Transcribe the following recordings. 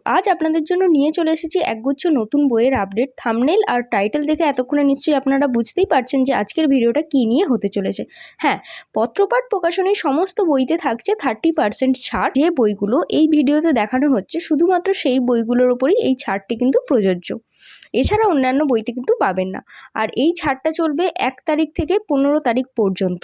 আজ আপনাদের জন্য নিয়ে চলে এসেছি একগুচ্ছ নতুন বইয়ের আপডেট। থাম্বনেল আর টাইটেল দেখে এতক্ষণে নিশ্চয়ই আপনারা বুঝতেই পারছেন যে আজকের ভিডিওটা কী নিয়ে হতে চলেছে। হ্যাঁ, পত্রপাঠ প্রকাশনীর সমস্ত বইতে থাকছে 30% ছাড়। যে বইগুলো এই ভিডিওতে দেখানো হচ্ছে শুধুমাত্র সেই বইগুলোর ওপরই এই ছাড়টি কিন্তু প্রযোজ্য। এছাড়া অন্যান্য বইতে কিন্তু পাবেন না। আর এই ছাড়টা চলবে 1 তারিখ থেকে 15 তারিখ পর্যন্ত।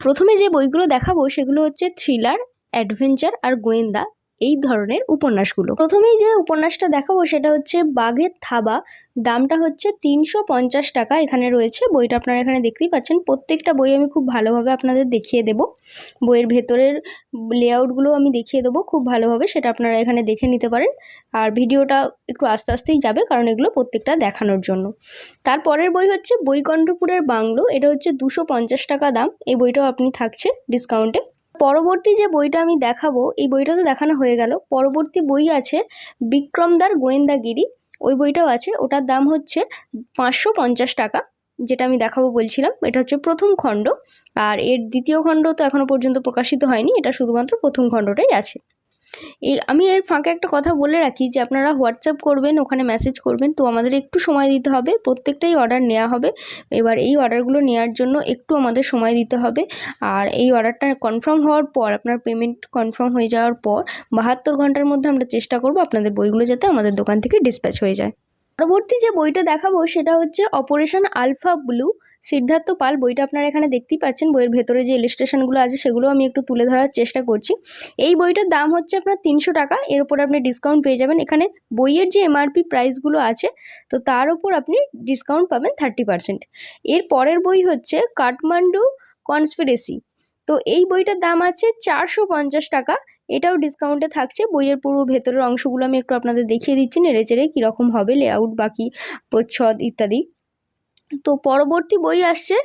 প্রথমে যে বইগুলো দেখাবো সেগুলো হচ্ছে থ্রিলার, অ্যাডভেঞ্চার আর গোয়েন্দা এই ধরনের উপন্যাসগুলো। প্রথমেই যে উপন্যাসটা দেখাবো সেটা হচ্ছে বাঘের থাবা। দামটা হচ্ছে 350 টাকা এখানে রয়েছে। বইটা আপনারা এখানে দেখতেই পাচ্ছেন। প্রত্যেকটা বই আমি খুব ভালোভাবে আপনাদের দেখিয়ে দেব। বইয়ের ভেতরের লেআউটগুলো আমি দেখিয়ে দেবো খুব ভালোভাবে, সেটা আপনারা এখানে দেখে নিতে পারেন। আর ভিডিওটা একটু আস্তে আস্তেই যাবে কারণ এগুলো প্রত্যেকটা দেখানোর জন্য। তারপরের বই হচ্ছে বৈকুণ্ঠপুরের বাংলো। এটা হচ্ছে 250 টাকা দাম। এই বইটাও আপনি থাকছে ডিসকাউন্টে। পরবর্তী যে বইটা আমি দেখাবো, এই বইটা তো দেখানো হয়ে গেল। পরবর্তী বই আছে বিক্রমদার গোয়েন্দাগিরি। ওই বইটাও আছে, ওটার দাম হচ্ছে 550 টাকা। যেটা আমি দেখাবো বলছিলাম এটা হচ্ছে প্রথম খণ্ড, আর এর দ্বিতীয় খণ্ড তো এখনো পর্যন্ত প্রকাশিত হয়নি। এটা শুধুমাত্র প্রথম খণ্ডটাই আছে। আমি এর ফাঁকে একটা কথা বলে রাখি যে আপনারা হোয়াটসঅ্যাপ করবেন, ওখানে মেসেজ করবেন, তো আমাদের একটু সময় দিতে হবে। প্রত্যেকটাই অর্ডার নেওয়া হবে। এবার এই অর্ডারগুলো নেওয়ার জন্য একটু আমাদের সময় দিতে হবে। আর এই অর্ডারটা কনফার্ম হওয়ার পর, আপনার পেমেন্ট কনফার্ম হয়ে যাওয়ার পর 72 ঘন্টার মধ্যে আমরা চেষ্টা করব আপনাদের বইগুলো যাতে আমাদের দোকান থেকে ডিসপ্যাচ হয়ে যায়। পরবর্তী যে বইটা দেখাবো সেটা হচ্ছে অপারেশন আলফা ব্লু, সিদ্ধার্থ পাল। বইটা আপনারা এখানে দেখতেই পাচ্ছেন। বইয়ের ভেতরে যে ইলাস্ট্রেশনগুলো আছে সেগুলো আমি একটু তুলে ধরার চেষ্টা করছি। এই বইটার দাম হচ্ছে আপনার 300 টাকা। এর উপর আপনি ডিসকাউন্ট পেয়ে যাবেন। এখানে বইয়ের যে এমআরপি প্রাইসগুলো আছে তো তার উপর আপনি ডিসকাউন্ট পাবেন 30%। এর পরের বই হচ্ছে কাঠমান্ডু কনস্পিরেসি। তো এই বইটার দাম আছে 450 টাকা। এটাও ডিসকাউন্টে থাকছে। বইয়ের পুরো ভেতরের অংশগুলো আমি একটু আপনাদের দেখিয়ে দিচ্ছি নেড়েচেড়ে কীরকম হবে লেআউট, বাকি প্রচ্ছদ ইত্যাদি। তো পরবর্তী বই আসছে,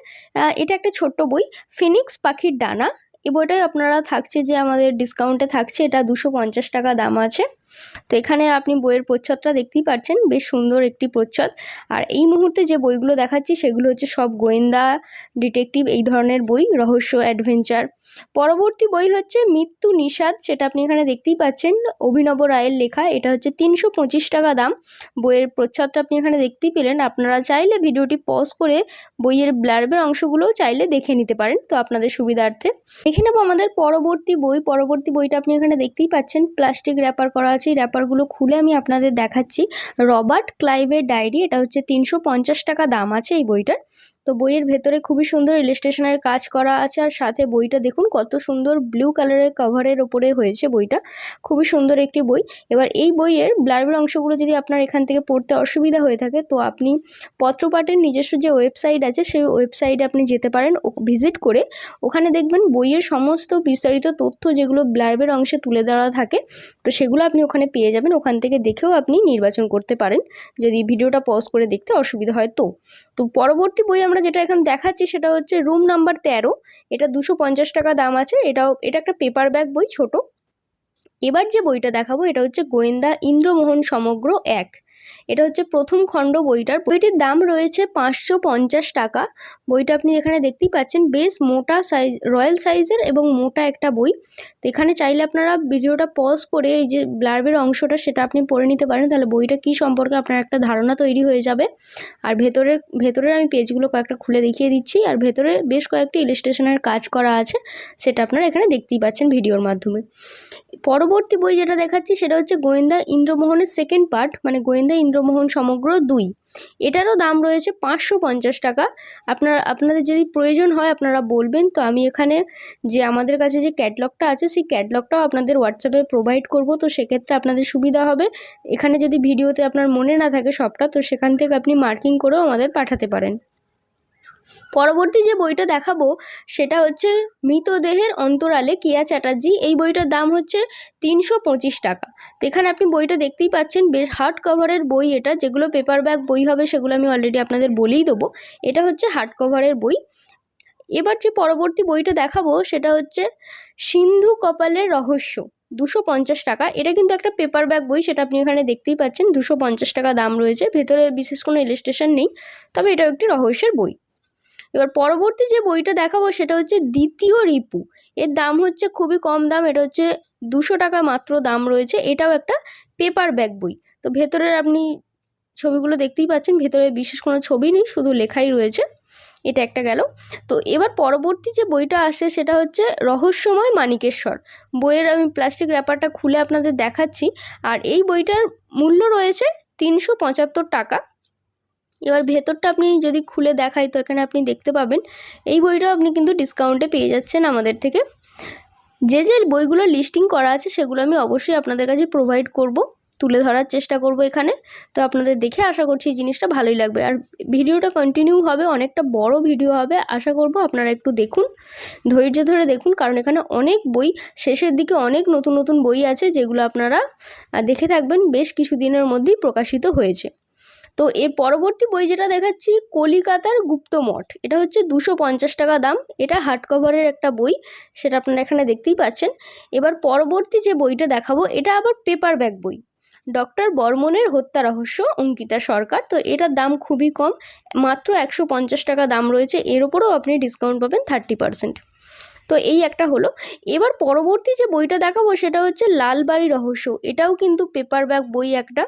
এটা একটা ছোট্ট বই, ফিনিক্স পাখির ডানা। এই বইটাই আপনারা থাকছে যে আমাদের ডিসকাউন্টে থাকছে। এটা 250 টাকা দাম আছে। তো এখানে আপনি বইয়ের প্রচ্ছদটা দেখতেই পাচ্ছেন, বেশ সুন্দর একটি প্রচ্ছদ। আর এই মুহূর্তে যে বইগুলো দেখাচ্ছি সেগুলো হচ্ছে সব গোয়েন্দা, ডিটেকটিভ এই ধরনের বই, রহস্য, অ্যাডভেঞ্চার। পরবর্তী বই হচ্ছে মৃত্যু নিষাদ। সেটা আপনি এখানে দেখতেই পাচ্ছেন, অভিনব রায়ের লেখা। এটা হচ্ছে 325 টাকা দাম। বইয়ের প্রচ্ছদটা আপনি এখানে দেখতেই পেলেন। আপনারা চাইলে ভিডিওটি পজ করে বইয়ের ব্লার্বের অংশগুলোও চাইলে দেখে নিতে পারেন, তো আপনাদের সুবিধার্থে। দেখে নেব আমাদের পরবর্তী বই। পরবর্তী বইটা আপনি এখানে দেখতেই পাচ্ছেন, প্লাস্টিক র্যাপার করা আছে। এই র্যাপারগুলো খুলে আমি আপনাদের দেখাচ্ছি। রবার্ট ক্লাইভের ডায়েরি। এটা হচ্ছে 350 টাকা দাম আছে এই বইটার। তো বইয়ের ভেতরে খুবই সুন্দর ইলাস্ট্রেশনের কাজ করা আছে। আর সাথে বইটা দেখুন কত সুন্দর ব্লু কালারের কভারের ওপরে হয়েছে বইটা। খুবই সুন্দর একটি বই। এবার এই বইয়ের ব্লার্বের অংশগুলো যদি আপনার এখান থেকে পড়তে অসুবিধা হয়ে থাকে তো আপনি পত্রপাঠের নিজস্ব যে ওয়েবসাইট আছে সেই ওয়েবসাইটে আপনি যেতে পারেন। ভিজিট করে ওখানে দেখবেন বইয়ের সমস্ত বিস্তারিত তথ্য যেগুলো ব্লার্বের অংশে তুলে দেওয়া থাকে, তো সেগুলো আপনি ওখানে পেয়ে যাবেন। ওখান থেকে দেখেও আপনি নির্বাচন করতে পারেন যদি ভিডিওটা পজ করে দেখতে অসুবিধা হয়। তো পরবর্তী বই আমরা যেটা এখন দেখাচ্ছি সেটা হচ্ছে রুম নাম্বার 13। এটা 250 টাকা দাম আছে। এটা একটা পেপার ব্যাগ বই, ছোট। এবার যে বইটা দেখাবো এটা হচ্ছে গোয়েন্দা ইন্দ্রমোহন সমগ্র 1। এটা হচ্ছে প্রথম খণ্ড বইটির দাম রয়েছে 550 টাকা। বইটা আপনি এখানে দেখতেই পাচ্ছেন, বেশ মোটা সাইজ, রয়্যাল সাইজের এবং মোটা একটা বই। তো এখানে চাইলে আপনারা ভিডিওটা পজ করে এই যে ব্লার্বের অংশটা সেটা আপনি পড়ে নিতে পারেন, তাহলে বইটা কী সম্পর্কে আপনার একটা ধারণা তৈরি হয়ে যাবে। আর ভেতরের আমি পেজগুলো কয়েকটা খুলে দেখিয়ে দিচ্ছি। আর ভেতরে বেশ কয়েকটি ইলাস্ট্রেশনের কাজ করা আছে, সেটা আপনারা এখানে দেখতেই পাচ্ছেন ভিডিওর মাধ্যমে। পরবর্তী বই যেটা দেখাচ্ছি সেটা হচ্ছে গোয়েন্দা ইন্দ্রমোহনের সেকেন্ড পার্ট, মানে গোয়েন্দা ইন্দ্রমোহন সমগ্র 2। এটারও দাম রয়েছে 550 টাকা। আপনাদের যদি প্রয়োজন হয় আপনারা বলবেন, তো আমি এখানে যে আমাদের কাছে যে ক্যাটলগটা আছে সেই ক্যাটলগটাও আপনাদের হোয়াটসঅ্যাপে প্রোভাইড করব। তো সেক্ষেত্রে আপনাদের সুবিধা হবে। এখানে যদি ভিডিওতে আপনার মনে না থাকে সবটা, তো সেখান থেকে আপনি মার্কিং করেও আমাদের পাঠাতে পারেন। পরবর্তী যে বইটা দেখাবো সেটা হচ্ছে মৃতদেহের অন্তরালে, কেয়া চ্যাটার্জি। এই বইটার দাম হচ্ছে 325 টাকা। তো এখানে আপনি বইটা দেখতেই পাচ্ছেন, বেশ হার্ড কভারের বই এটা। যেগুলো পেপার ব্যাগ বই হবে সেগুলো আমি অলরেডি আপনাদের বলেই দেবো। এটা হচ্ছে হার্ড কভারের বই। এবার যে পরবর্তী বইটা দেখাবো সেটা হচ্ছে সিন্ধু কপালের রহস্য, 250 টাকা। এটা কিন্তু একটা পেপার ব্যাগ বই, সেটা আপনি এখানে দেখতেই পাচ্ছেন। 250 টাকা দাম রয়েছে। ভেতরে বিশেষ কোনো ইলাস্ট্রেশন নেই, তবে এটাও একটি রহস্যের বই। এবার পরবর্তী যে বইটা দেখাবো সেটা হচ্ছে দ্বিতীয় রিপু। এর দাম হচ্ছে খুবই কম দাম। এটা হচ্ছে 200 টাকা মাত্র দাম রয়েছে। এটাও একটা পেপার ব্যাক বই। তো ভেতরের আপনি ছবিগুলো দেখতেই পাচ্ছেন, ভেতরে বিশেষ কোনো ছবি নেই, শুধু লেখাই রয়েছে। এটা একটা গেল। তো এবার পরবর্তী যে বইটা আসছে সেটা হচ্ছে রহস্যময় মানিকেশ্বর। বইয়ের আমি প্লাস্টিক র্যাপারটা খুলে আপনাদের দেখাচ্ছি। আর এই বইটার মূল্য রয়েছে 375 টাকা। এবার ভেতরটা আপনি যদি খুলে দেখাই তো এখানে আপনি দেখতে পাবেন এই বইটাও আপনি কিন্তু ডিসকাউন্টে পেয়ে যাচ্ছেন আমাদের থেকে। যে বইগুলো লিস্টিং করা আছে সেগুলো আমি অবশ্যই আপনাদের কাছে প্রোভাইড করব, তুলে ধরার চেষ্টা করব এখানে। তো আপনাদের দেখে আশা করছি এই জিনিসটা ভালোই লাগবে। আর ভিডিওটা কন্টিনিউ হবে, অনেকটা বড় ভিডিও হবে, আশা করব আপনারা একটু দেখুন, ধৈর্য ধরে দেখুন, কারণ এখানে অনেক বই, শেষের দিকে অনেক নতুন নতুন বই আছে যেগুলো আপনারা দেখে থাকবেন, বেশ কিছু দিনের মধ্যেই প্রকাশিত হয়েছে। তো এর পরবর্তী বই যেটা দেখাচ্ছি কলিকাতার গুপ্তমঠ। এটা হচ্ছে 250 টাকা দাম। এটা হার্ড কভারের একটা বই, সেটা আপনারা এখানে দেখতেই পাচ্ছেন। এবার পরবর্তী যে বইটা দেখাবো এটা আবার পেপার ব্যাক বই, ডক্টর বর্মনের হত্যা রহস্য, অঙ্কিতা সরকার। তো এটার দাম খুবই কম, মাত্র 150 টাকা দাম রয়েছে। এর ওপরেও আপনি ডিসকাউন্ট পাবেন 30%। তো এই একটা হলো। এবার পরবর্তী যে বইটা দেখাবো সেটা হচ্ছে লালবাড়ি রহস্য। এটাও কিন্তু পেপার ব্যাক বই একটা।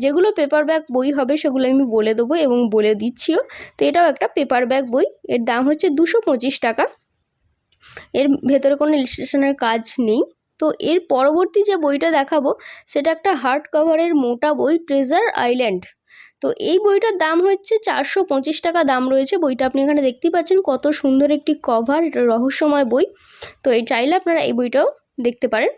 যেগুলো পেপার ব্যাক বই হবে সেগুলো আমি বলে দেবো এবং বলে দিচ্ছিও। তো এটাও একটা পেপার ব্যাক বই, এর দাম হচ্ছে 225 টাকা। এর ভেতরে কোনো ইলাস্ট্রেশনের কাজ নেই। তো এর পরবর্তী যে বইটা দেখাবো সেটা একটা হার্ড কভারের মোটা বই, ট্রেজার আইল্যান্ড। তো এই বইটার দাম হচ্ছে 425 টাকা দাম রয়েছে। বইটা আপনি এখানে দেখতেই পাচ্ছেন, কত সুন্দর একটি কভার, এটা রহস্যময় বই। তো এই চাইলে আপনারা এই বইটাও দেখতে পারেন।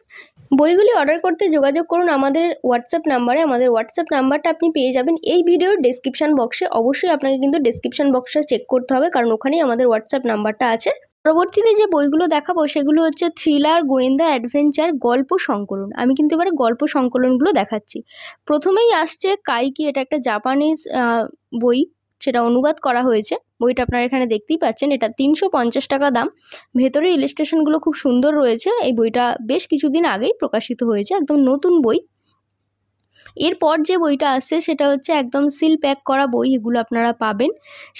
বইগুলি অর্ডার করতে যোগাযোগ করুন আমাদের হোয়াটসঅ্যাপ নাম্বারে। আমাদের হোয়াটসঅ্যাপ নাম্বারটা আপনি পেয়ে যাবেন এই ভিডিওর ডেসক্রিপশন বক্সে। অবশ্যই আপনাকে কিন্তু ডেসক্রিপশন বক্সটা চেক করতে হবে, কারণ ওখানেই আমাদের হোয়াটসঅ্যাপ নাম্বারটা আছে। পরবর্তীতে যে বইগুলো দেখাবো সেগুলো হচ্ছে থ্রিলার, গোয়েন্দা, অ্যাডভেঞ্চার, গল্প সংকলন। আমি কিন্তু এবারে গল্প সংকলনগুলো দেখাচ্ছি। প্রথমেই আসছে কাইকি। এটা একটা জাপানিজ বই, সেটা অনুবাদ করা হয়েছে। বইটা আপনারা এখানে দেখতেই পাচ্ছেন। এটা 350 টাকা দাম। ভেতরে ইলাস্ট্রেশনগুলো খুব সুন্দর রয়েছে। এই বইটা বেশ কিছুদিন আগেই প্রকাশিত হয়েছে, একদম নতুন বই। এরপর যে বইটা আসছে সেটা হচ্ছে একদম সিল প্যাক করা বই, এগুলো আপনারা পাবেন।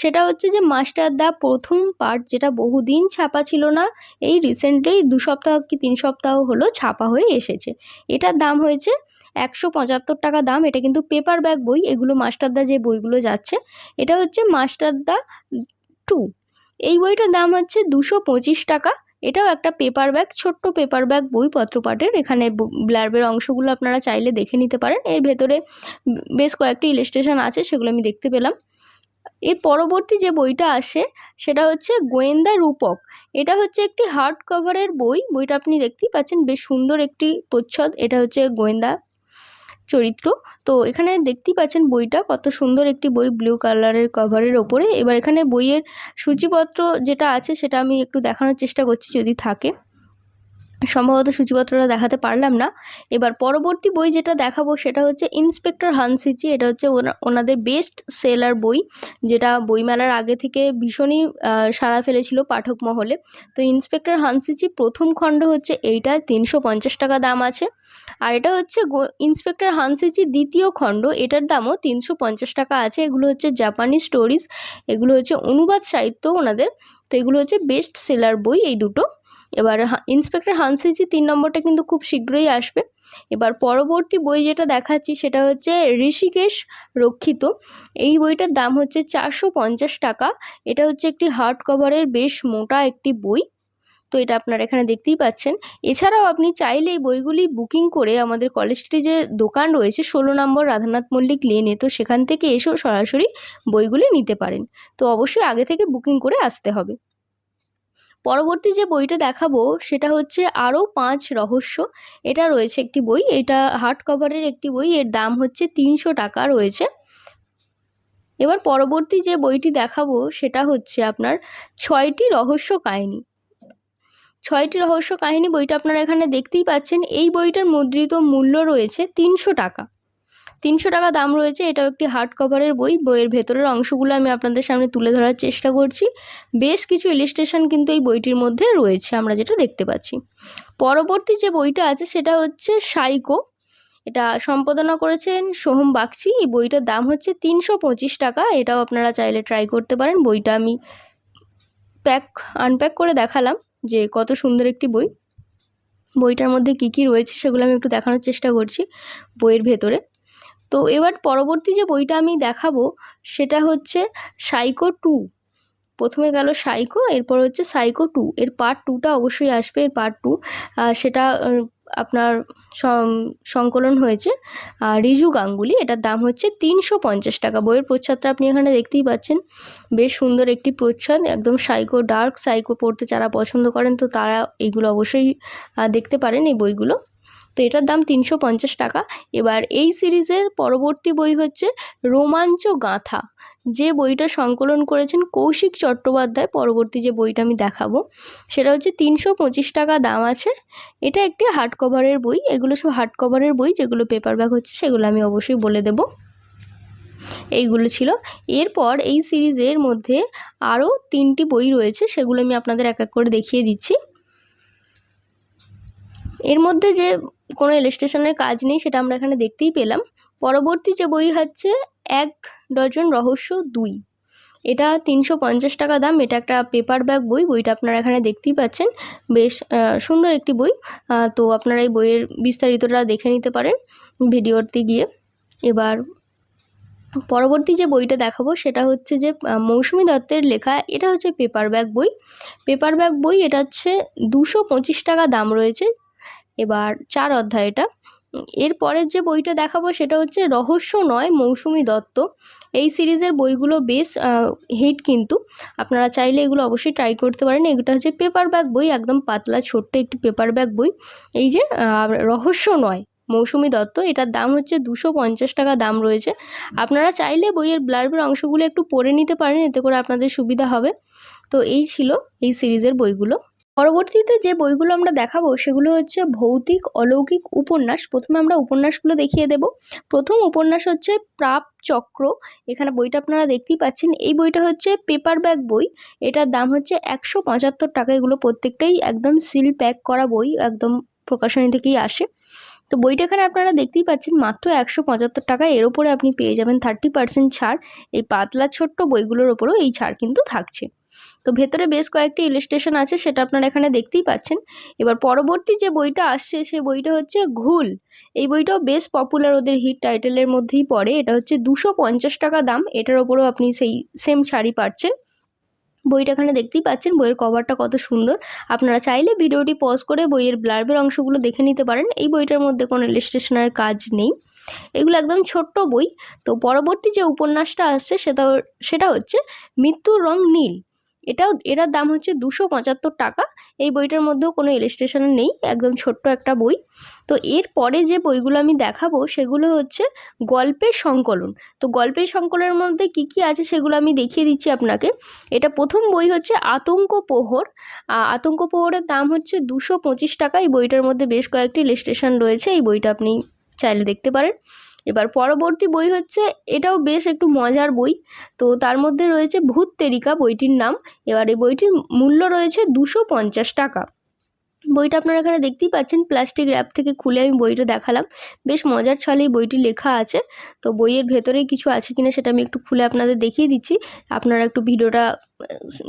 সেটা হচ্ছে যে মাস্টারদা প্রথম পার্ট, যেটা বহুদিন ছাপা ছিল না, এই রিসেন্টলি 2 সপ্তাহ কি 3 সপ্তাহ হলো ছাপা হয়ে এসেছে। এটার দাম হয়েছে 175 টাকা দাম। এটা কিন্তু পেপার ব্যাক বই। এগুলো মাস্টারদা যে বইগুলো যাচ্ছে, এটা হচ্ছে মাস্টারদা 2। এই বইটার দাম হচ্ছে 225 টাকা। এটাও একটা পেপার ব্যাক, ছোট্ট পেপার ব্যাক বই পত্রপাঠের। এখানে ব্লার্বের অংশগুলো আপনারা চাইলে দেখে নিতে পারেন। এর ভেতরে বেশ কয়েকটি ইলাস্ট্রেশন আছে, সেগুলো আমি দেখতে পেলাম। এর পরবর্তী যে বইটা আসে সেটা হচ্ছে গোয়েন্দা রূপক। এটা হচ্ছে একটি হার্ড কভারের বই। বইটা আপনি দেখতেই পাচ্ছেন, বেশ সুন্দর একটি প্রচ্ছদ। এটা হচ্ছে গোয়েন্দা চরিত্র। তো এখানে দেখতেই পাচ্ছেন বইটা কত সুন্দর একটি বই, ব্লু কালারের কভারের ওপরে। এবার এখানে বইয়ের সূচিপত্র যেটা আছে সেটা আমি একটু দেখানোর চেষ্টা করছি, যদি থাকে। সম্ভবত সূচিপত্রটা দেখাতে পারলাম না। এবার পরবর্তী বই যেটা দেখাবো সেটা হচ্ছে ইন্সপেক্টর হানসিচি। এটা হচ্ছে ওনাদের বেস্ট সেলার বই, যেটা বইমেলার আগে থেকে ভীষণই সাড়া ফেলেছিল পাঠক মহলে। তো ইন্সপেক্টর হানসিচি প্রথম খণ্ড হচ্ছে এইটা, 350 টাকা দাম আছে। আর এটা হচ্ছে ইন্সপেক্টর হানসিচি দ্বিতীয় খণ্ড, এটার দামও 350 টাকা আছে। এগুলো হচ্ছে জাপানি স্টোরিজ, এগুলো হচ্ছে অনুবাদ সাহিত্য ওনাদের। তো এগুলো হচ্ছে বেস্ট সেলার বই এই দুটো। এবার ইন্সপেক্টর হানসিচি 3 নম্বরটা কিন্তু খুব শীঘ্রই আসবে। এবার পরবর্তী বই যেটা দেখাচ্ছি সেটা হচ্ছে ঋষিকেশ রক্ষিত। এই বইটার দাম হচ্ছে 450 টাকা। এটা হচ্ছে একটি হার্ড কভারের বেশ মোটা একটি বই। তো এটা আপনারা এখানে দেখতেই পাচ্ছেন। এছাড়াও আপনি চাইলে এই বইগুলি বুকিং করে আমাদের কলেজ স্ট্রিটে যে দোকান রয়েছে 16 নম্বর রাধানাথ মল্লিক লেনে, তো সেখান থেকে এসেও সরাসরি বইগুলি নিতে পারেন। তো অবশ্যই আগে থেকে বুকিং করে আসতে হবে। পরবর্তী যে বইটা দেখাবো সেটা হচ্ছে আরও 5 রহস্য। এটা রয়েছে একটি বই, এটা হার্ড কভারের একটি বই। এর দাম হচ্ছে 300 টাকা রয়েছে। এবার পরবর্তী যে বইটি দেখাবো সেটা হচ্ছে আপনার 6টি রহস্য কাহিনী। 6টি রহস্য কাহিনী বইটা আপনারা এখানে দেখতেই পাচ্ছেন। এই বইটার মুদ্রিত মূল্য রয়েছে 300 টাকা। 300 টাকা দাম রয়েছে। এটাও একটি হার্ড কভারের বই। বইয়ের ভেতরের অংশগুলো আমি আপনাদের সামনে তুলে ধরার চেষ্টা করছি। বেশ কিছু ইলাস্ট্রেশন কিন্তু এই বইটির মধ্যে রয়েছে, আমরা যেটা দেখতে পাচ্ছি। পরবর্তী যে বইটা আছে সেটা হচ্ছে সাইকো। এটা সম্পাদনা করেছেন সোহম বাগচি। এই বইটার দাম হচ্ছে 325 টাকা। এটাও আপনারা চাইলে ট্রাই করতে পারেন। বইটা আমি আনপ্যাক করে দেখালাম যে কত সুন্দর একটি বই। বইটার মধ্যে কী কী রয়েছে সেগুলো আমি একটু দেখানোর চেষ্টা করছি বইয়ের ভেতরে। তো এবার পরবর্তী যে বইটা আমি দেখাবো সেটা হচ্ছে সাইকো 2। প্রথমে গেল সাইকো, এরপর হচ্ছে সাইকো 2, এর পার্ট 2টা অবশ্যই আসবে। এর পার্ট 2 সেটা আপনার সংকলন হয়েছে রিজু গাঙ্গুলি। এটার দাম হচ্ছে 350 টাকা। বইয়ের প্রচ্ছদটা আপনি এখানে দেখতেই পাচ্ছেন, বেশ সুন্দর একটি প্রচ্ছদ, একদম সাইকো, ডার্ক সাইকো পড়তে যারা পছন্দ করেন তো তারা এইগুলো অবশ্যই দেখতে পারেন এই বইগুলো। তো এটার দাম 350 টাকা। এবার এই সিরিজের পরবর্তী বই হচ্ছে রোমাঞ্চ গাঁথা, যে বইটা সংকলন করেছেন কৌশিক চট্টোপাধ্যায়। পরবর্তী যে বইটা আমি দেখাবো সেটা হচ্ছে 325 টাকা দাম আছে। এটা একটি হার্ড কভারের বই, এগুলো সব হার্ড কভারের বই, যেগুলো পেপার ব্যাক হচ্ছে সেগুলো আমি অবশ্যই বলে দেব। এইগুলো ছিল। এরপর এই সিরিজের মধ্যে আরও 3টি বই রয়েছে, সেগুলো আমি আপনাদের এক এক করে দেখিয়ে দিচ্ছি। এর মধ্যে যে কোনো ইলাস্ট্রেশনের কাজ নেই সেটা আমরা এখানে দেখতেই পেলাম। পরবর্তী যে বই হচ্ছে 1 ডজন রহস্য 2, এটা 350 টাকা দাম। এটা একটা পেপার ব্যাক বই, বইটা আপনারা এখানে দেখতেই পাচ্ছেন, বেশ সুন্দর একটি বই। তো আপনারা এই বইয়ের বিস্তারিতটা দেখে নিতে পারেন ভিডিওতে গিয়ে। এবার পরবর্তী যে বইটা দেখাবো সেটা হচ্ছে যে মৌসুমী দত্তের লেখা, এটা হচ্ছে পেপার ব্যাক বই। পেপার ব্যাক বই, এটা হচ্ছে 225 টাকা দাম রয়েছে। এবার 4 অধ্যায় এটা। এরপরের যে বইটা দেখাবো সেটা হচ্ছে রহস্য নয় মৌসুমী দত্ত। এই সিরিজের বইগুলো বেশ হিট, কিন্তু আপনারা চাইলে এগুলো অবশ্যই ট্রাই করতে পারেন। এগুলো হচ্ছে পেপার ব্যাক বই, একদম পাতলা ছোট্ট একটি পেপার ব্যাক বই। এই যে রহস্য নয় মৌসুমী দত্ত, এটার দাম হচ্ছে 250 টাকা দাম রয়েছে। আপনারা চাইলে বইয়ের ব্লার্বের অংশগুলো একটু পড়ে নিতে পারেন, এতে করে আপনাদের সুবিধা হবে। তো এই ছিল এই সিরিজের বইগুলো। পরবর্তীতে যে বইগুলো আমরা দেখাবো সেগুলো হচ্ছে ভৌতিক অলৌকিক উপন্যাস। প্রথমে আমরা উপন্যাসগুলো দেখিয়ে দেব। প্রথম উপন্যাস হচ্ছে প্রাপ চক্র। এখানে বইটা আপনারা দেখতেই পাচ্ছেন। এই বইটা হচ্ছে পেপার ব্যাক বই, এটার দাম হচ্ছে 175 টাকা। এগুলো প্রত্যেকটাই একদম সিল প্যাক করা বই, একদম প্রকাশনী থেকেই আসে। তো বইটা এখানে আপনারা দেখতেই পাচ্ছেন মাত্র 175 টাকা। এর ওপরে আপনি পেয়ে যাবেন 30% ছাড়। এই পাতলা ছোট্ট বইগুলোর ওপরেও এই ছাড় কিন্তু থাকছে। তো ভেতরে বেশ কয়েকটি ইলাস্ট্রেশন আছে, সেটা আপনারা এখানে দেখতেই পাচ্ছেন। এবার পরবর্তী যে বইটা আসছে সে বইটা হচ্ছে ঘুল। এই বইটাও বেশ পপুলার, ওদের হিট টাইটেলের মধ্যেই পড়ে। এটা হচ্ছে 250 টাকা দাম। এটার ওপরেও আপনি সেই সেম শাড়ি পাচ্ছেন। বইটা এখানে দেখতেই পাচ্ছেন, বইয়ের কভারটা কত সুন্দর। আপনারা চাইলে ভিডিওটি পজ করে বইয়ের ব্লার্বের অংশগুলো দেখে নিতে পারেন। এই বইটার মধ্যে কোনো ইলাস্ট্রেশনের কাজ নেই, এগুলো একদম ছোট্ট বই। তো পরবর্তী যে উপন্যাসটা আসছে সেটা হচ্ছে মৃত্যুর রং নীল। এটার দাম হচ্ছে 275 টাকা। এই বইটার মধ্যেও কোনো ইলাস্ট্রেশন নেই, একদম ছোট্ট একটা বই। তো এর পরে যে বইগুলো আমি দেখাবো সেগুলো হচ্ছে গল্পের সংকলন। তো গল্পের সংকলনের মধ্যে কি কি আছে সেগুলো আমি দেখিয়ে দিচ্ছি আপনাকে। এটা প্রথম বই হচ্ছে আতঙ্ক প্রহর। আতঙ্ক প্রহরের দাম হচ্ছে 225 টাকা। এই বইটার মধ্যে বেশ কয়েকটি ইলাস্ট্রেশন রয়েছে, এই বইটা আপনি চাইলে দেখতে পারেন। এবার পরবর্তী বই হচ্ছে, এটাও বেশ একটু মজার বই। তো তার মধ্যে রয়েছে ভূত তেরিকা বইটির নাম। এবার এই বইটির মূল্য রয়েছে 250 টাকা। বইটা আপনারা এখানে দেখতেই পাচ্ছেন, প্লাস্টিক র্যাপ থেকে খুলে আমি বইটা দেখালাম। বেশ মজার ছলে এই বইটি লেখা আছে। তো বইয়ের ভেতরে কিছু আছে কিনা সেটা আমি একটু খুলে আপনাদের দেখিয়ে দিচ্ছি, আপনারা একটু ভিডিওটা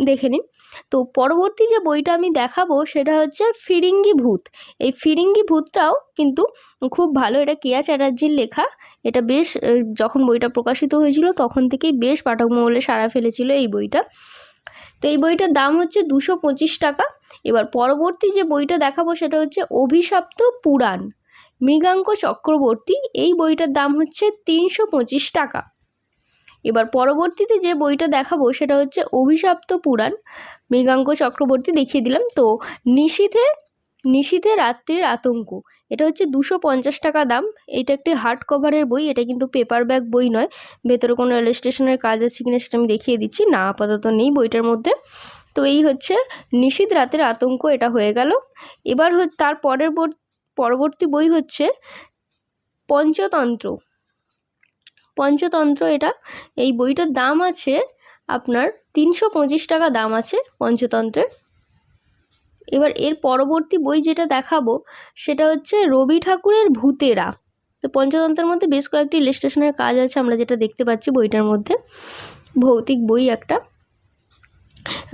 দেখে নিন। তো পরবর্তী যে বইটা আমি দেখাবো সেটা হচ্ছে ফিরিঙ্গি ভূত। এই ফিরিঙ্গি ভূতটাও কিন্তু খুব ভালো, এটা কেয়া চ্যাটার্জির লেখা। এটা বেশ যখন বইটা প্রকাশিত হয়েছিল তখন থেকেই বেশ পাঠক মহলে সাড়া ফেলেছিল এই বইটা। তো এই বইটার দাম হচ্ছে 225 টাকা। এবার পরবর্তী যে বইটা দেখাবো সেটা হচ্ছে অভিশপ্ত পুরাণ, মৃগাঙ্ক চক্রবর্তী। এই বইটার দাম হচ্ছে 325 টাকা। এবার পরবর্তীতে যে বইটা দেখাবো সেটা হচ্ছে অভিশপ্ত পুরাণ, মৃগাঙ্ক চক্রবর্তী দেখিয়ে দিলাম। তো নিশীথে রাত্রির আতঙ্ক, এটা হচ্ছে 250 টাকা দাম। এটা একটি হার্ড কভারের বই, এটা কিন্তু পেপার ব্যাক বই নয়। ভেতরে কোনো ইলাস্ট্রেশনের কাজ আছে কিনা সেটা আমি দেখিয়ে দিচ্ছি, না আপাতত নেই বইটার মধ্যে। তো এই হচ্ছে নিশীথ রাতের আতঙ্ক, এটা হয়ে গেল। এবার তার পরবর্তী বই হচ্ছে পঞ্চতন্ত্র। এটা এই বইটার দাম আছে আপনার 325 টাকা দাম আছে পঞ্চতন্ত্রের। এবার এর পরবর্তী বই যেটা দেখাবো সেটা হচ্ছে রবি ঠাকুরের ভূতেরা। তো পঞ্চতন্ত্রের মধ্যে বেশ কয়েকটি ইলাস্ট্রেশনের কাজ আছে, আমরা যেটা দেখতে পাচ্ছি বইটার মধ্যে, ভৌতিক বই একটা।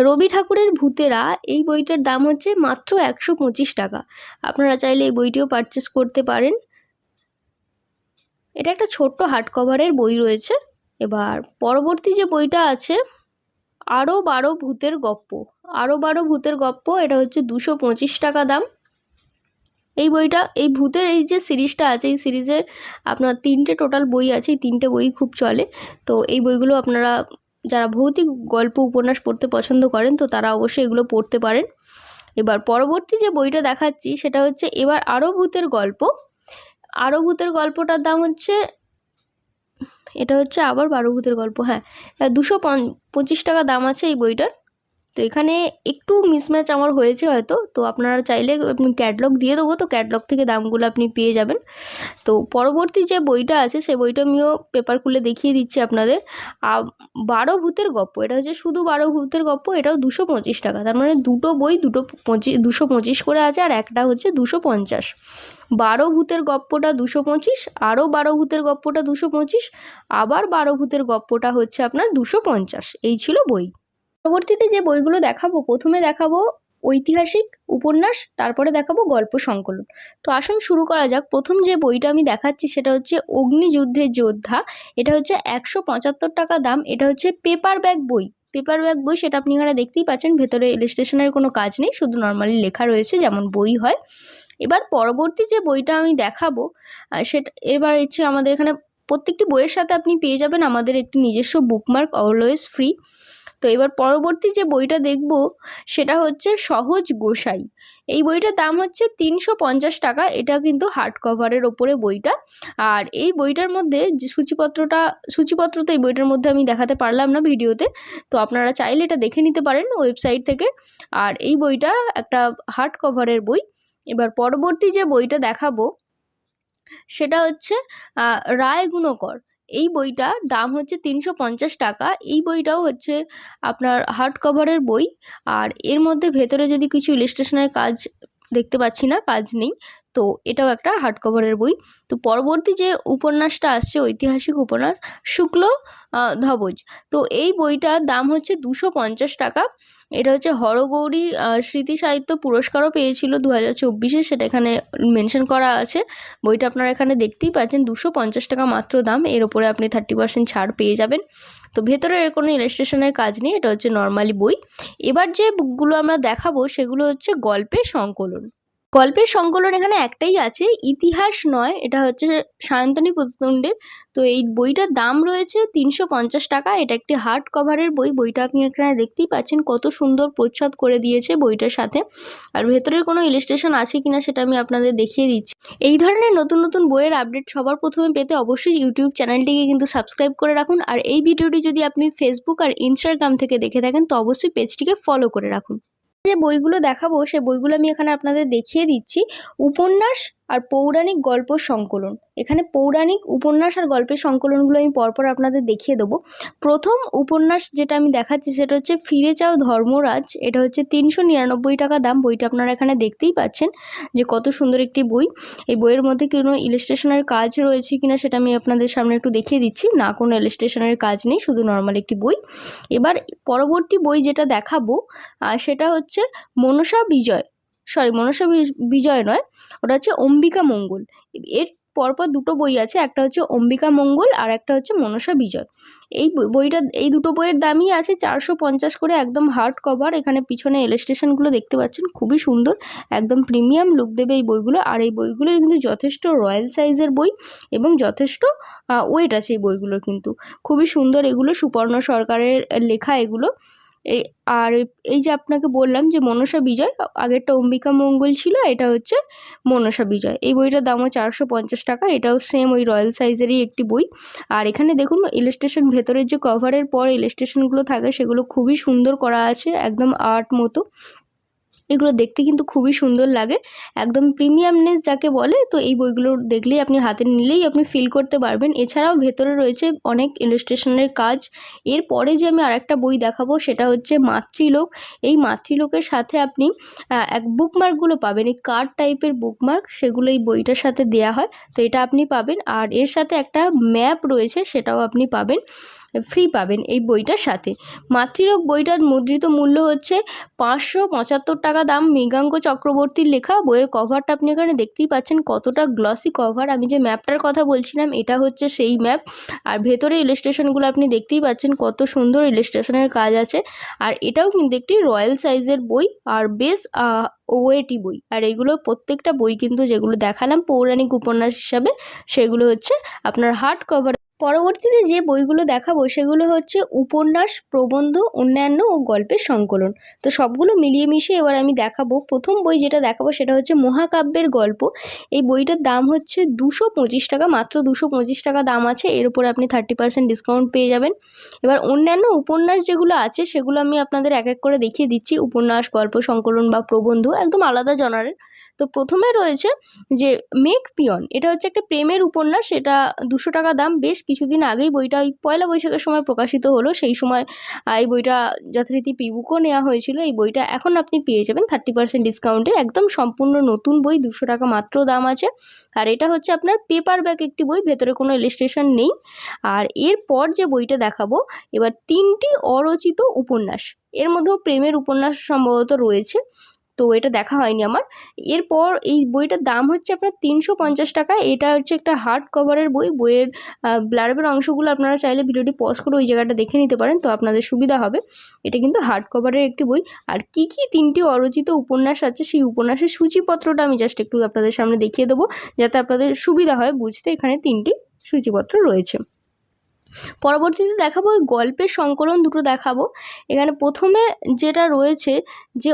রবি ঠাকুরের ভূতেরা এই বইটার দাম হচ্ছে মাত্র 125 টাকা। আপনারা চাইলে এই বইটিও পারচেস করতে পারেন। এটা একটা ছোট্ট হার্ড কভারের বই রয়েছে। এবার পরবর্তী যে বইটা আছে, আরও 12 ভূতের গপ্প। আরও 12 ভূতের গপ্প, এটা হচ্ছে 225 টাকা দাম। এই বইটা, এই ভূতের এই যে সিরিজটা আছে, এই সিরিজের আপনার 3টে টোটাল বই আছে। এই 3টে বই খুব চলে। তো এই বইগুলো আপনারা যারা ভৌতিক গল্প উপন্যাস পড়তে পছন্দ করেন তো তারা অবশ্যই এগুলো পড়তে পারেন। এবার পরবর্তী যে বইটা দেখাচ্ছি সেটা হচ্ছে এবার আরও ভূতের গল্প। আরও ভূতের গল্পটার দাম হচ্ছে, এটা হচ্ছে আবার 12 ভূতের গল্প, হ্যাঁ, 225 টাকা দাম আছে এই বইটার। তো এখানে একটু মিসম্যাচ আমার হয়েছে হয়তো, তো আপনারা চাইলে আপনি ক্যাটলগ দিয়ে দেবো, তো ক্যাটলগ থেকে দামগুলো আপনি পেয়ে যাবেন। তো পরবর্তী যে বইটা আছে সেই বইটা আমিও পেপার খুলে দেখিয়ে দিচ্ছি আপনাদের। 12 ভূতের গপ্প, এটা হচ্ছে শুধু 12 ভূতের গপ্প, এটাও 225 টাকা। তার মানে দুটো বই 225 করে আছে, আর একটা হচ্ছে 250। 12 ভূতের গপ্পটা 225, আরও 12 ভূতের গপ্পটা 225, আবার 12 ভূতের গপ্পটা হচ্ছে আপনার 250। এই ছিল বই। পরবর্তীতে যে বইগুলো দেখাবো, প্রথমে দেখাবো ঐতিহাসিক উপন্যাস, তারপরে দেখাবো গল্প সংকলন। তো আসুন শুরু করা যাক। প্রথম যে বইটা আমি দেখাচ্ছি সেটা হচ্ছে অগ্নিযুদ্ধের যোদ্ধা। এটা হচ্ছে 175 টাকা দাম। এটা হচ্ছে পেপার ব্যাক বই। পেপার ব্যাক বই, সেটা আপনি এখানে দেখতেই পাচ্ছেন। ভেতরে ইলাস্ট্রেশনের কোনো কাজ নেই, শুধু নর্মালি লেখা রয়েছে যেমন বই হয়। এবার পরবর্তী যে বইটা আমি দেখাবো সেটা, এবার হচ্ছে আমাদের এখানে প্রত্যেকটি বইয়ের সাথে আপনি পেয়ে যাবেন আমাদের একটি নিজস্ব বুকমার্ক, অলওয়েজ ফ্রি। তো এবার পরবর্তী যে বইটা দেখব সেটা হচ্ছে সহজ গোসাই। এই বইটার দাম হচ্ছে 350 টাকা। এটা কিন্তু হার্ড কভারের ওপরে বইটা। আর এই বইটার মধ্যে যে সূচিপত্র তো এই বইটার মধ্যে আমি দেখাতে পারলাম না ভিডিওতে, তো আপনারা চাইলে এটা দেখে নিতে পারেন ওয়েবসাইট থেকে। আর এই বইটা একটা হার্ড কভারের বই। এবার পরবর্তী যে বইটা দেখাবো সেটা হচ্ছে রায় গুণকর। এই বইটার দাম হচ্ছে 350 টাকা। এই বইটাও হচ্ছে আপনার হার্ড কভারের বই। আর এর মধ্যে ভেতরে যদি কিছু ইলাস্ট্রেশনের কাজ দেখতে পাচ্ছি না, কাজ নেই। তো এটাও একটা হার্ড কভারের বই। তো পরবর্তী যে উপন্যাসটা আসছে, ঐতিহাসিক উপন্যাস শুক্ল ধ্বজ। তো এই বইটার দাম হচ্ছে 250 টাকা। এটা হচ্ছে হরগৌরী স্মৃতি সাহিত্য পুরস্কারও পেয়েছিল 2024-এ, সেটা এখানে মেনশন করা আছে। বইটা আপনারা এখানে দেখতেই পাচ্ছেন, 250 টাকা মাত্র দাম। এর ওপরে আপনি 30% ছাড় পেয়ে যাবেন। তো ভেতরে এর কোনো ইলাস্ট্রেশনের কাজ নেই, এটা হচ্ছে নর্মালি বই। এবার যে বুকগুলো আমরা দেখাবো সেগুলো হচ্ছে গল্পের সংকলন। গল্পের সংকলন এখানে একটাই আছে, ইতিহাস নয়। এটা হচ্ছে সায়ন্তনী প্রতিদ্বন্দ্বের। তো এই বইটার দাম রয়েছে 350 টাকা। এটা একটি হার্ড কভারের বই। বইটা আপনি এখানে দেখতেই পাচ্ছেন কত সুন্দর প্রচ্ছদ করে দিয়েছে বইটার সাথে। আর ভেতরের কোনো ইলাস্ট্রেশন আছে কিনা সেটা আমি আপনাদের দেখিয়ে দিচ্ছি। এই ধরনের নতুন নতুন বইয়ের আপডেট সবার প্রথমে পেতে অবশ্যই ইউটিউব চ্যানেলটিকে কিন্তু সাবস্ক্রাইব করে রাখুন। আর এই ভিডিওটি যদি আপনি ফেসবুক আর ইনস্টাগ্রাম থেকে দেখে থাকেন তো অবশ্যই পেজটিকে ফলো করে রাখুন। যে বইগুলো দেখাবো সে বইগুলো আমি এখানে আপনাদের দেখিয়ে দিচ্ছি। উপন্যাস আর পৌরাণিক গল্প সংকলন। এখানে পৌরাণিক উপন্যাস আর গল্পের সংকলনগুলো আমি পরপর আপনাদের দেখিয়ে দেবো। প্রথম উপন্যাস যেটা আমি দেখাচ্ছি সেটা হচ্ছে ফিরে যাও ধর্মরাজ। এটা হচ্ছে 399 টাকা দাম। বইটা আপনারা এখানে দেখতেই পাচ্ছেন যে কত সুন্দর একটি বই। এই বইয়ের মধ্যে কোনো ইলাস্ট্রেশনের কাজ রয়েছে কিনা সেটা আমি আপনাদের সামনে একটু দেখিয়ে দিচ্ছি। না, কোনো ইলাস্ট্রেশনের কাজ নেই, শুধু নর্মাল একটি বই। এবার পরবর্তী বই যেটা দেখাবো সেটা হচ্ছে মনসা বিজয় নয়, ওটা হচ্ছে অম্বিকা মঙ্গল। এর পরপর দুটো বই আছে, একটা হচ্ছে অম্বিকা মঙ্গল আর একটা হচ্ছে মনসা বিজয়। এই বইটা, এই দুটো বইয়ের দামই আছে 450 করে, একদম হার্ড কভার। এখানে পিছনে ইলাস্ট্রেশনগুলো দেখতে পাচ্ছেন, খুবই সুন্দর, একদম প্রিমিয়াম লুক দেবে এই বইগুলো। আর এই বইগুলো কিন্তু যথেষ্ট রয়্যাল সাইজের বই এবং যথেষ্ট ওয়েট আছে এই বইগুলোর, কিন্তু খুবই সুন্দর। এগুলো সুপর্ণ সরকারের লেখা এগুলো। আর এই যে আপনাকে বললাম যে মনসা বিজয়, আগেরটা অম্বিকা মঙ্গল ছিল, এটা হচ্ছে মনসা বিজয়। এই বইটার দামও 450 টাকা। এটাও সেম ওই রয়্যাল সাইজেরই একটি বই। আর এখানে দেখুন ইলাস্ট্রেশন, ভেতরের যে কভারের পর ইলাস্ট্রেশনগুলো থাকে সেগুলো খুবই সুন্দর করা আছে, একদম আর্ট মতো। এগুলো দেখতে কিন্তু খুবই সুন্দর লাগে, একদম প্রিমিয়ামনেস যাকে বলে। তো এই বইগুলো দেখলেই আপনি হাতে নিলেই আপনি ফিল করতে পারবেন। এছাড়াও ভেতরে রয়েছে অনেক ইলাস্ট্রেশনের কাজ। এরপরে যে আমি আরেকটা বই দেখাবো সেটা হচ্ছে মাতৃলোক। এই মাতৃলোকের সাথে আপনি এক বুকমার্কগুলো পাবেন, এই কার্ড টাইপের বুকমার্ক, সেগুলো এই বইটার সাথে দেয়া হয়। তো এটা আপনি পাবেন। আর এর সাথে একটা ম্যাপ রয়েছে, সেটাও আপনি পাবেন। ফ্রি পাবেন এই বইটার সাথে। মাতৃরোগ বইটার মুদ্রিত মূল্য হচ্ছে 575 টাকা দাম। মৃগাঙ্ক চক্রবর্তীর লেখা। বইয়ের কভারটা আপনি এখানে দেখতেই পাচ্ছেন কতটা গ্লসি কভার। আমি যে ম্যাপটার কথা বলছিলাম এটা হচ্ছে সেই ম্যাপ। আর ভেতরে ইলাস্ট্রেশনগুলো আপনি দেখতেই পাচ্ছেন কত সুন্দর ইলাস্ট্রেশনের কাজ আছে। আর এটাও কিন্তু একটি রয়্যাল সাইজের বই আর বেশ ওয়েটি বই। আর এইগুলো প্রত্যেকটা বই কিন্তু যেগুলো দেখালাম পৌরাণিক উপন্যাস হিসাবে, সেগুলো হচ্ছে আপনার হার্ড কভার। পরবর্তীতে যে বইগুলো দেখাবো সেগুলো হচ্ছে উপন্যাস, প্রবন্ধ, অন্যান্য ও গল্পের সংকলন। তো সবগুলো মিলিয়ে মিশিয়ে এবার আমি দেখাবো। প্রথম বই যেটা দেখাবো সেটা হচ্ছে মহাকাব্যের গল্প। এই বইটার দাম হচ্ছে 225 টাকা, মাত্র 225 টাকা দাম আছে। এর উপরে আপনি 30% ডিসকাউন্ট পেয়ে যাবেন। এবার অন্যান্য উপন্যাস যেগুলো আছে সেগুলো আমি আপনাদের এক এক করে দেখিয়ে দিচ্ছি। উপন্যাস, গল্প সংকলন বা প্রবন্ধ একদম আলাদা জনারের। তো প্রথমে রয়েছে যে মেঘ পিয়ন। এটা হচ্ছে একটা প্রেমের উপন্যাস। এটা 200 টাকা দাম। বেশ কিছুদিন আগেই বইটা ওই পয়লা বৈশাখের সময় প্রকাশিত হলো। সেই সময় এই বইটা যথারীতি পিবুকও নেওয়া হয়েছিল। এই বইটা এখন আপনি পেয়ে যাবেন 30% ডিসকাউন্টে। একদম সম্পূর্ণ নতুন বই, 200 টাকা মাত্র দাম আছে। আর এটা হচ্ছে আপনার পেপার ব্যাক একটি বই, ভেতরে কোনো ইলাস্ট্রেশন নেই। আর এরপর যে বইটা দেখাবো এবার 3টি অরচিত উপন্যাস। এর মধ্যেও প্রেমের উপন্যাস সম্ভবত রয়েছে, তো এটা দেখা হয়নি আমার। এরপর এই বইটার দাম হচ্ছে আপনার 350 টাকা। এটা হচ্ছে একটা হার্ড কভারের বই। বইয়ের ব্লার্বের অংশগুলো আপনারা চাইলে ভিডিওটি পজ করে ওই জায়গাটা দেখে নিতে পারেন, তো আপনাদের সুবিধা হবে। এটা কিন্তু হার্ড কভারের একটি বই। আর কি কি 3টি অরচিত উপন্যাস আছে সেই উপন্যাসের সূচিপত্রটা আমি জাস্ট একটু আপনাদের সামনে দেখিয়ে দেবো, যাতে আপনাদের সুবিধা হয় বুঝতে। এখানে 3টি সূচিপত্র রয়েছে। পরবর্তীতে দেখাবো ওই গল্পের সংকলন দুটো দেখাবো। এখানে প্রথমে যেটা রয়েছে যে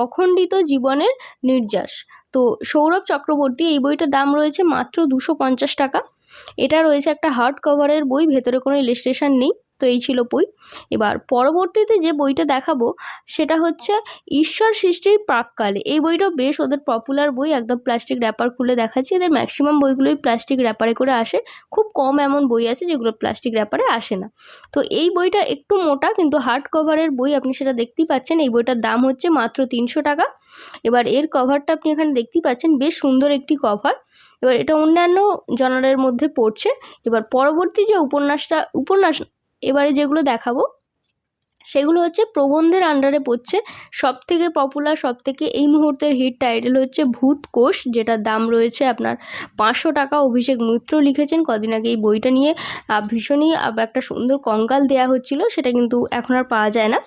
অখণ্ডিত জীবনের নির্যাস। তো সৌরভ চক্রবর্তী, এই বইটার দাম রয়েছে মাত্র 250 টাকা। এটা রয়েছে একটা হার্ড কভারের বই, ভেতরে কোনো ইলাস্ট্রেশন নেই। তো এই ছিল বই। এবার পরবর্তীতে যে বইটা দেখাবো সেটা হচ্ছে ঈশ্বর সৃষ্টির প্রাককালে। এই বইটাও বেশ ওদের পপুলার বই। একদম প্লাস্টিক র্যাপার খুলে দেখাচ্ছি। এদের ম্যাক্সিমাম বইগুলোই প্লাস্টিক র্যাপারে করে আসে। খুব কম এমন বই আছে যেগুলো প্লাস্টিক র্যাপারে আসে না। তো এই বইটা একটু মোটা কিন্তু হার্ড কভারের বই, আপনি সেটা দেখতেই পাচ্ছেন। এই বইটার দাম হচ্ছে মাত্র 300 টাকা। এবার এর কভারটা আপনি এখানে দেখতেই পাচ্ছেন, বেশ সুন্দর একটি কভার। এবার এটা অন্যান্য জনারের মধ্যে পড়ছে। এবার পরবর্তী যে উপন্যাস এবারে যেগুলো দেখাবো সেগুলো হচ্ছে প্রবন্ধের আন্ডারে পড়ছে। সবথেকে পপুলার, সবথেকে এই মুহূর্তের হিট টাইটেল হচ্ছে ভূত কোষ, যেটার দাম রয়েছে আপনার 500 টাকা। অভিষেক মিত্র লিখেছেন। কদিন আগে এই বইটা নিয়ে ভীষণই একটা সুন্দর কঙ্কাল দেওয়া হচ্ছিল, সেটা কিন্তু এখন আর পাওয়া যায় না।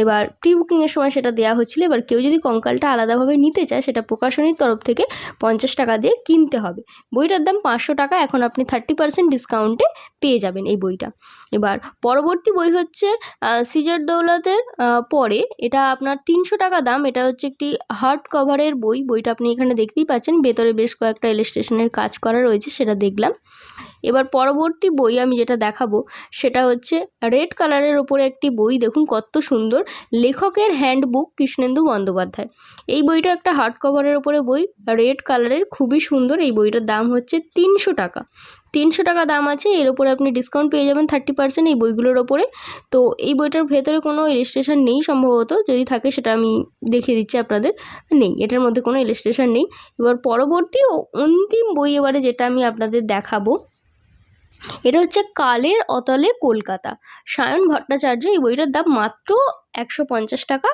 এবার প্রি বুকিংয়ের সময় সেটা দেওয়া হচ্ছিলো। এবার কেউ যদি কঙ্কালটা আলাদাভাবে নিতে চায় সেটা প্রকাশনীর তরফ থেকে 50 টাকা দিয়ে কিনতে হবে। বইটার দাম 500 টাকা। এখন আপনি 30% ডিসকাউন্টে পেয়ে যাবেন এই বইটা। এবার পরবর্তী বই হচ্ছে সিজার দৌলতের পরে। এটা আপনার 300 টাকা দাম। এটা হচ্ছে একটি হার্ড কভারের বই। বইটা আপনি এখানে দেখতেই পাচ্ছেন, ভেতরে বেশ কয়েকটা ইলাস্ট্রেশনের কাজ করা রয়েছে, সেটা দেখলাম। এবার পরবর্তী বই আমি যেটা দেখাবো সেটা হচ্ছে রেড কালারের ওপরে একটি বই। দেখুন কত সুন্দর, লেখকের হ্যান্ডবুক, কৃষ্ণেন্দু বন্দ্যোপাধ্যায়। এই বইটা একটা হার্ড কভারের ওপরে বই, রেড কালারের, খুবই সুন্দর। এই বইটার দাম হচ্ছে 300 টাকা। 300 টাকা দাম আছে। এর ওপরে আপনি ডিসকাউন্ট পেয়ে যাবেন 30% এই বইগুলোর ওপরে। তো এই বইটার ভেতরে কোনো ইলাস্ট্রেশন নেই সম্ভবত, যদি থাকে সেটা আমি দেখিয়ে দিচ্ছি আপনাদের। নেই, এটার মধ্যে কোনো ইলাস্ট্রেশন নেই। এবার পরবর্তী ও অন্তিম বই এবারে যেটা আমি আপনাদের দেখাবো এটা হচ্ছে কালের অতলে কলকাতা, সায়ন ভট্টাচার্য। এই বইটার দাম মাত্র 150 টাকা।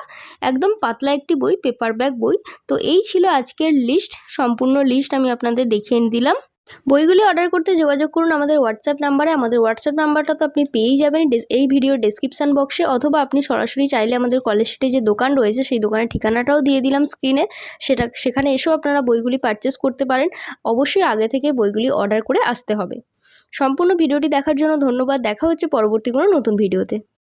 একদম পাতলা একটি বই, পেপার ব্যাক বই। তো এই ছিল আজকের লিস্ট। সম্পূর্ণ লিস্ট আমি আপনাদের দেখিয়ে দিলাম। বইগুলি অর্ডার করতে যোগাযোগ করুন আমাদের হোয়াটসঅ্যাপ নাম্বারে। আমাদের হোয়াটসঅ্যাপ নাম্বারটা তো আপনি পেয়েই যাবেন এই ভিডিওর ডেসক্রিপশান বক্সে, অথবা আপনি সরাসরি চাইলে আমাদের কলেজ স্ট্রিটে যে দোকান রয়েছে সেই দোকানের ঠিকানাটাও দিয়ে দিলাম স্ক্রিনে। সেখানে এসেও আপনারা বইগুলি পারচেস করতে পারেন। অবশ্যই আগে থেকে বইগুলি অর্ডার করে আসতে হবে। সম্পূর্ণ ভিডিওটি দেখার জন্য ধন্যবাদ। দেখা হচ্ছে পরবর্তী কোনো নতুন ভিডিওতে।